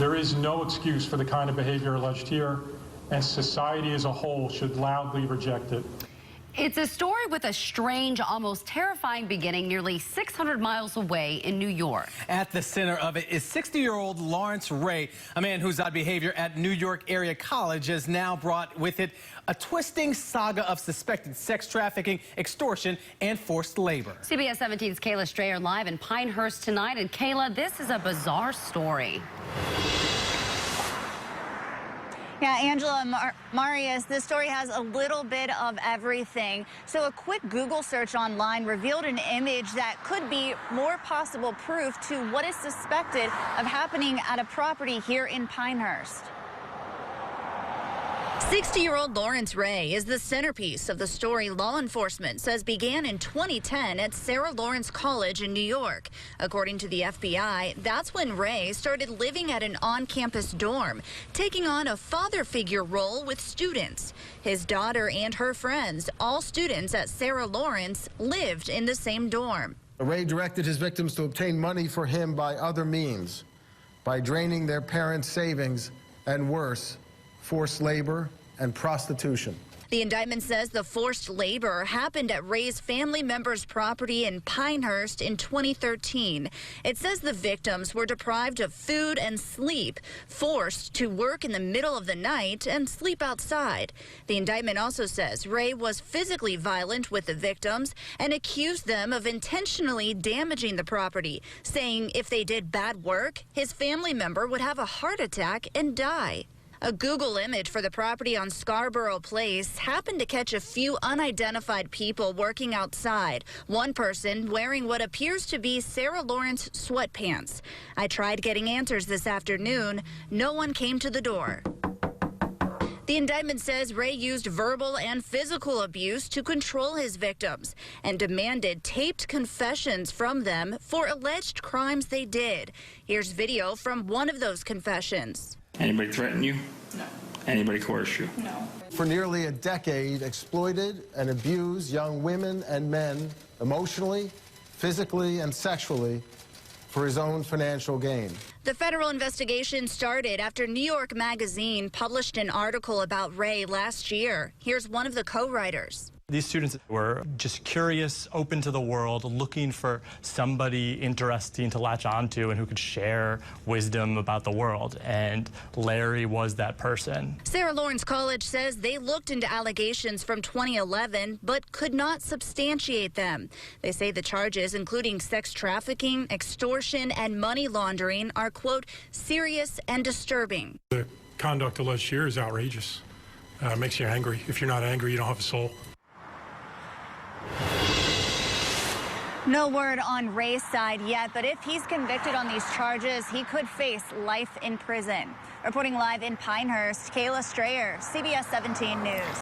There is no excuse for the kind of behavior alleged here, and society as a whole should loudly reject it. It's a story with a strange, almost terrifying beginning nearly 600 miles away in New York. At the center of it is 60-year-old Lawrence Ray, a man whose odd behavior at New York area college has now brought with it a twisting saga of suspected sex trafficking, extortion, and forced labor. CBS 17's KAYLA Strayer live in Pinehurst tonight. And KAYLA, this is a bizarre story. Yeah, Angela, Marius, this story has a little bit of everything. So a quick Google search online revealed an image that could be more possible proof to what is suspected of happening at a property here in Pinehurst. 60-year-old Lawrence Ray is the centerpiece of the story law enforcement says began in 2010 at Sarah Lawrence College in New York. According to the FBI, that's when Ray started living at an on-campus dorm, taking on a father figure role with students. His daughter and her friends, all students at Sarah Lawrence, lived in the same dorm. Ray directed his victims to obtain money for him by other means, by draining their parents' savings, and worse, forced labor and prostitution. The indictment says the forced labor happened at Ray's family member's property in Pinehurst in 2013. It says the victims were deprived of food and sleep, forced to work in the middle of the night and sleep outside. The indictment also says Ray was physically violent with the victims and accused them of intentionally damaging the property, saying if they did bad work, his family member would have a heart attack and die. A Google image for the property on Scarborough Place happened to catch a few unidentified people working outside. One person wearing what appears to be Sarah Lawrence sweatpants. I tried getting answers this afternoon. No one came to the door. The indictment says Ray used verbal and physical abuse to control his victims and demanded taped confessions from them for alleged crimes they did. Here's video from one of those confessions. Anybody threaten you? No. Anybody coerce you? No. For nearly a decade, exploited and abused young women and men emotionally, physically, and sexually for his own financial gain. The federal investigation started after New York Magazine published an article about Ray last year. Here's one of the co-writers. These students were just curious, open to the world, looking for somebody interesting to latch onto and who could share wisdom about the world. And Larry was that person. Sarah Lawrence College says they looked into allegations from 2011, but could not substantiate them. They say the charges, including sex trafficking, extortion, and money laundering, are, quote, serious and disturbing. The conduct alleged here is outrageous. Makes you angry. If you're not angry, you don't have a soul. No word on Ray's side yet, but if he's convicted on these charges, he could face life in prison. Reporting live in Pinehurst, KAYLA Strayer, CBS 17 News.